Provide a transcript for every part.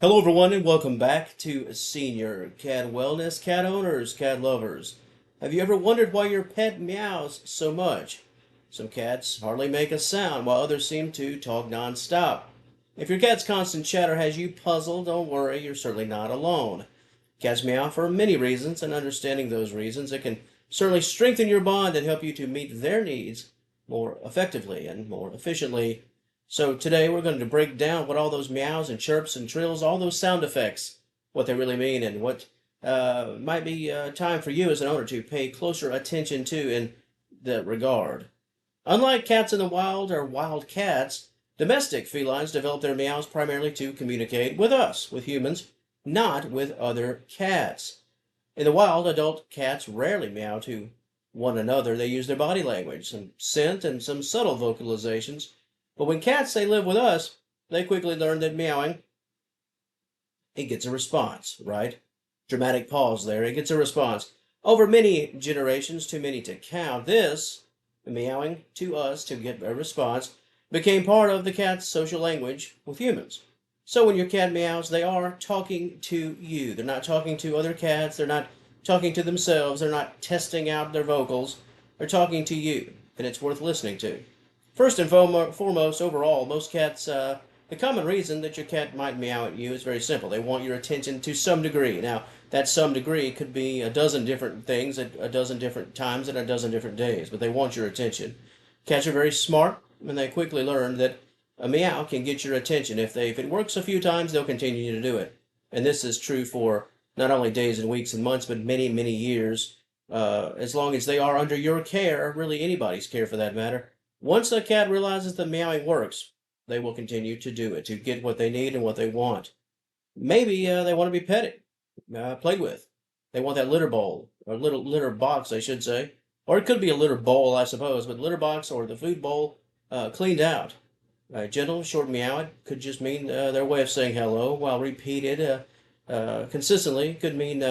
Hello, everyone, and welcome back to Senior Cat Wellness. Cat owners, cat lovers. Have you ever wondered why your pet meows so much? Some cats hardly make a sound, while others seem to talk nonstop. If your cat's constant chatter has you puzzled, don't worry, you're certainly not alone. Cats meow for many reasons, and understanding those reasons, it can certainly strengthen your bond and help you to meet their needs more effectively and more efficiently. So today we're going to break down what all those meows and chirps and trills, all those sound effects, what they really mean, and what might be time for you as an owner to pay closer attention to in that regard. Unlike cats in the wild or wild cats, domestic felines develop their meows primarily to communicate with us, with humans, not with other cats. In the wild, adult cats rarely meow to one another. They use their body language, some scent, and some subtle vocalizations. But when cats say live with us, they quickly learn that meowing, it gets a response, right? Dramatic pause there, it gets a response. Over many generations, too many to count, this, meowing to us to get a response, became part of the cat's social language with humans. So when your cat meows, they are talking to you. They're not talking to other cats, they're not talking to themselves, they're not testing out their vocals, they're talking to you, and it's worth listening to. First and foremost, overall, most cats, the common reason that your cat might meow at you is very simple. They want your attention to some degree. Now, that some degree could be a dozen different things at a dozen different times and a dozen different days, but they want your attention. Cats are very smart, and they quickly learn that a meow can get your attention. If it works a few times, they'll continue to do it. And this is true for not only days and weeks and months, but many, many years, as long as they are under your care, really anybody's care for that matter. Once a cat realizes that meowing works, they will continue to do it, to get what they need and what they want. Maybe they want to be petted, played with. They want that litter bowl, or little litter box, I should say. Or it could be a litter bowl, I suppose, but litter box or the food bowl cleaned out. A gentle, short meow could just mean their way of saying hello, while repeated consistently could mean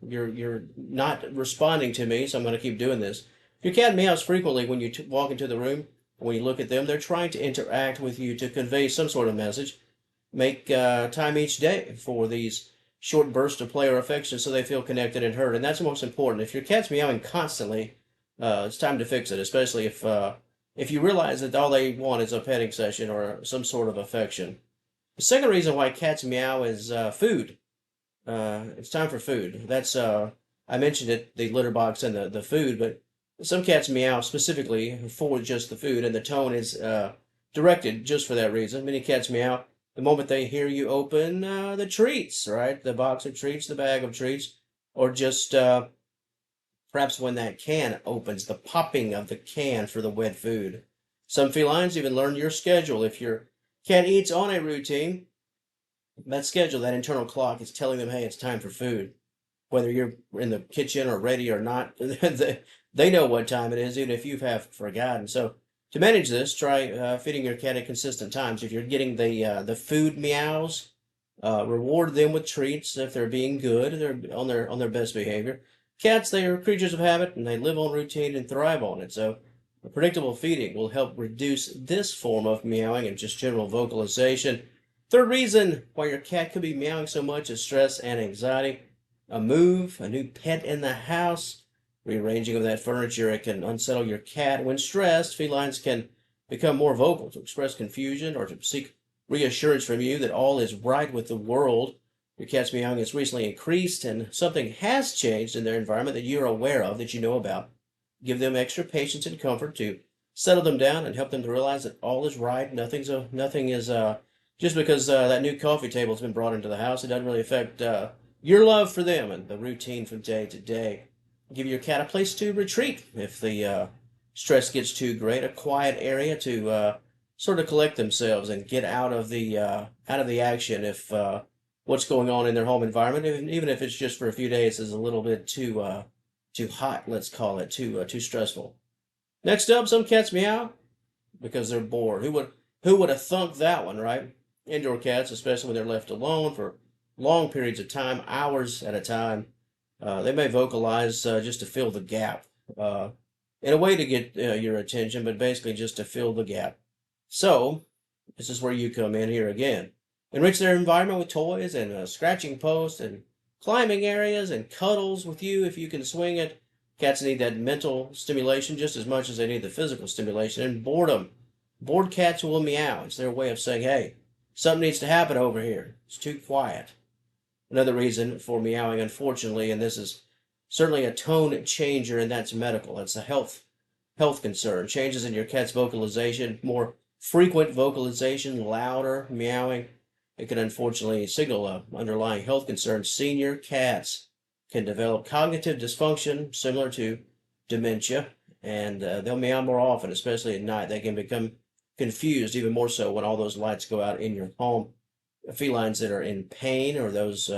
you're not responding to me, so I'm going to keep doing this. If your cat meows frequently when you walk into the room, when you look at them, they're trying to interact with you to convey some sort of message. Make time each day for these short bursts of play or affection so they feel connected and heard. And that's most important. If your cat's meowing constantly, it's time to fix it, especially if you realize that all they want is a petting session or some sort of affection. The second reason why cats meow is food. It's time for food. That's I mentioned it, the litter box and the food, but some cats meow specifically for just the food, and the tone is directed just for that reason. Many cats meow the moment they hear you open the treats, right? The box of treats, the bag of treats, or just perhaps when that can opens, the popping of the can for the wet food. Some felines even learn your schedule. If your cat eats on a routine, that schedule, that internal clock is telling them, hey, it's time for food. Whether you're in the kitchen or ready or not, they know what time it is, even if you have forgotten. So to manage this, try feeding your cat at consistent times. If you're getting the food meows, reward them with treats if they're being good, they're on their best behavior. Cats, they are creatures of habit, and they live on routine and thrive on it. So predictable feeding will help reduce this form of meowing and just general vocalization. Third reason why your cat could be meowing so much is stress and anxiety. A move, a new pet in the house, rearranging of that furniture, it can unsettle your cat. When stressed, felines can become more vocal to express confusion or to seek reassurance from you that all is right with the world. Your cat's meowing has recently increased and something has changed in their environment that you're aware of, that you know about. Give them extra patience and comfort to settle them down and help them to realize that all is right. Nothing is just because that new coffee table's been brought into the house, it doesn't really affect your love for them and the routine from day to day. Give your cat a place to retreat if the stress gets too great, a quiet area to sort of collect themselves and get out of the action if what's going on in their home environment, even if it's just for a few days, is a little bit too hot, let's call it, too stressful. Next up, some cats meow because they're bored. Who would have thunk that one, right? Indoor cats, especially when they're left alone for long periods of time, hours at a time, they may vocalize just to fill the gap, in a way to get your attention, but basically just to fill the gap. So, this is where you come in here again. Enrich their environment with toys and scratching posts and climbing areas and cuddles with you if you can swing it. Cats need that mental stimulation just as much as they need the physical stimulation. And boredom. Bored cats will meow. It's their way of saying, hey, something needs to happen over here. It's too quiet. Another reason for meowing, unfortunately, and this is certainly a tone changer, and that's medical. It's a health concern. Changes in your cat's vocalization, more frequent vocalization, louder meowing. It can unfortunately signal an underlying health concern. Senior cats can develop cognitive dysfunction similar to dementia, and they'll meow more often, especially at night. They can become confused even more so when all those lights go out in your home. Felines that are in pain or those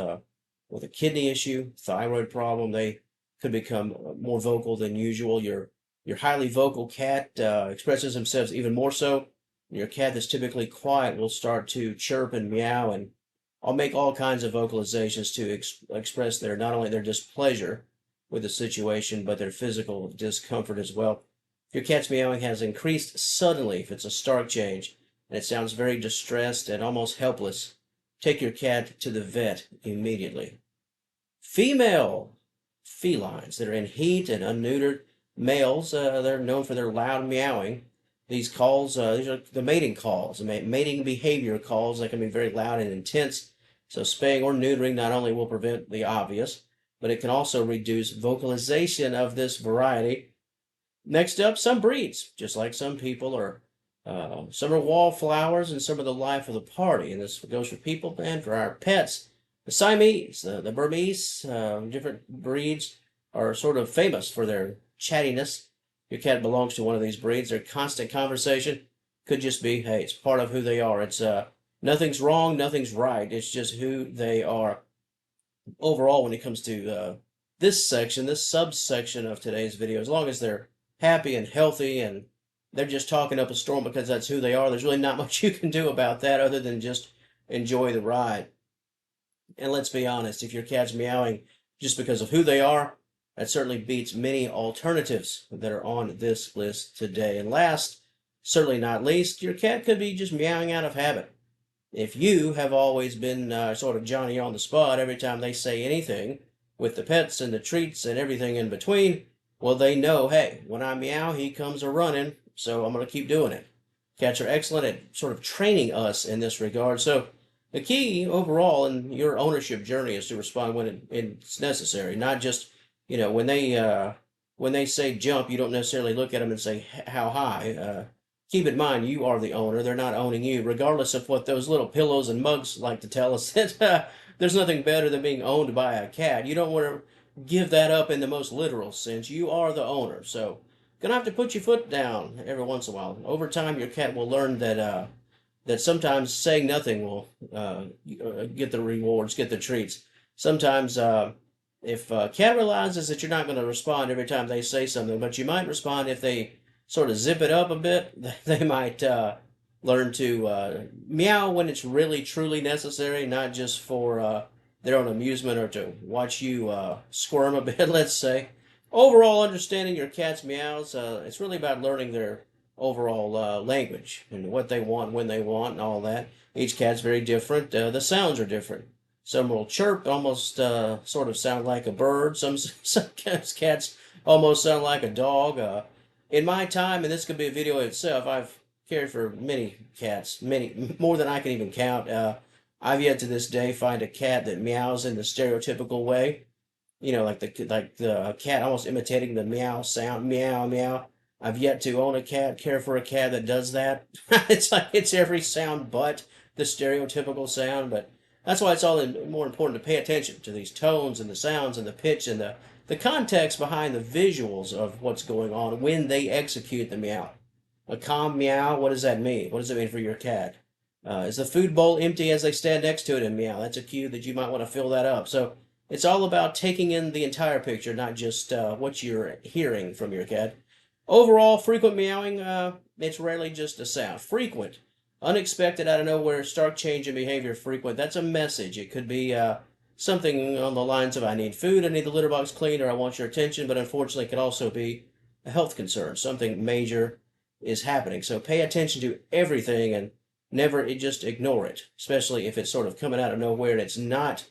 with a kidney issue, thyroid problem, they could become more vocal than usual. Your highly vocal cat expresses themselves even more so. Your cat that's typically quiet will start to chirp and meow, and I'll make all kinds of vocalizations to express not only their displeasure with the situation, but their physical discomfort as well. If your cat's meowing has increased suddenly, if it's a stark change, and it sounds very distressed and almost helpless, take your cat to the vet immediately. Female felines that are in heat and unneutered. Males, they're known for their loud meowing. These calls, these are the mating calls, the mating behavior calls that can be very loud and intense. So spaying or neutering not only will prevent the obvious, but it can also reduce vocalization of this variety. Next up, some breeds, just like some people are, some are wallflowers and some are the life of the party. And this goes for people and for our pets. The Siamese, the Burmese, different breeds are sort of famous for their chattiness. Your cat belongs to one of these breeds. Their constant conversation could just be, hey, it's part of who they are. It's nothing's wrong, nothing's right. It's just who they are. Overall, when it comes to this subsection of today's video, as long as they're happy and healthy and they're just talking up a storm because that's who they are, there's really not much you can do about that other than just enjoy the ride. And let's be honest, if your cat's meowing just because of who they are, that certainly beats many alternatives that are on this list today. And last, certainly not least, your cat could be just meowing out of habit. If you have always been sort of Johnny on the spot every time they say anything, with the pets and the treats and everything in between, well, they know, hey, when I meow, he comes a-running, so I'm going to keep doing it. Cats are excellent at sort of training us in this regard. So the key overall in your ownership journey is to respond when it's necessary, not just, when they say jump, you don't necessarily look at them and say how high. Keep in mind, you are the owner. They're not owning you, regardless of what those little pillows and mugs like to tell us. That there's nothing better than being owned by a cat. You don't want to give that up in the most literal sense. You are the owner. So, gonna have to put your foot down every once in a while. Over time, your cat will learn that sometimes saying nothing will get the rewards, get the treats. Sometimes if a cat realizes that you're not going to respond every time they say something, but you might respond if they sort of zip it up a bit, they might learn to meow when it's really, truly necessary, not just for their own amusement or to watch you squirm a bit, let's say. Overall, understanding your cat's meows, it's really about learning their overall language and what they want, when they want, and all that. Each cat's very different. The sounds are different. Some will chirp, almost sort of sound like a bird. Some cats almost sound like a dog. In my time, and this could be a video itself, I've cared for many cats, many more than I can even count. I've yet to this day find a cat that meows in the stereotypical way. Like the cat almost imitating the meow sound, meow, meow. I've yet to own a cat, care for a cat that does that. It's like it's every sound but the stereotypical sound, but that's why it's all more important to pay attention to these tones and the sounds and the pitch and the context behind the visuals of what's going on when they execute the meow. A calm meow, what does that mean? What does it mean for your cat? Is the food bowl empty as they stand next to it and meow? That's a cue that you might want to fill that up. So it's all about taking in the entire picture, not just what you're hearing from your cat. Overall, frequent meowing, it's rarely just a sound. Frequent. Unexpected, out of nowhere, stark change in behavior, frequent. That's a message. It could be something on the lines of, I need food, I need the litter box cleaned, or I want your attention, but unfortunately it could also be a health concern. Something major is happening. So pay attention to everything and never just ignore it, especially if it's sort of coming out of nowhere and it's not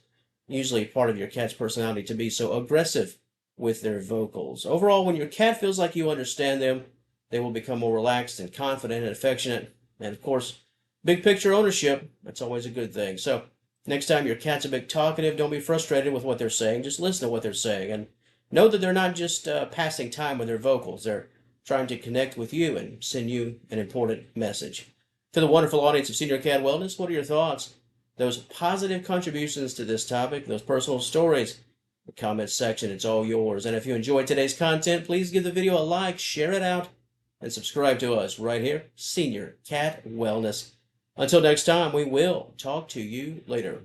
usually part of your cat's personality to be so aggressive with their vocals. Overall, when your cat feels like you understand them, they will become more relaxed and confident and affectionate. And of course, big picture ownership, that's always a good thing. So next time your cat's a bit talkative, don't be frustrated with what they're saying. Just listen to what they're saying and know that they're not just passing time with their vocals. They're trying to connect with you and send you an important message. To the wonderful audience of Senior Cat Wellness, what are your thoughts? Those positive contributions to this topic, those personal stories, the comments section, it's all yours. And if you enjoyed today's content, please give the video a like, share it out, and subscribe to us right here, Senior Cat Wellness. Until next time, we will talk to you later.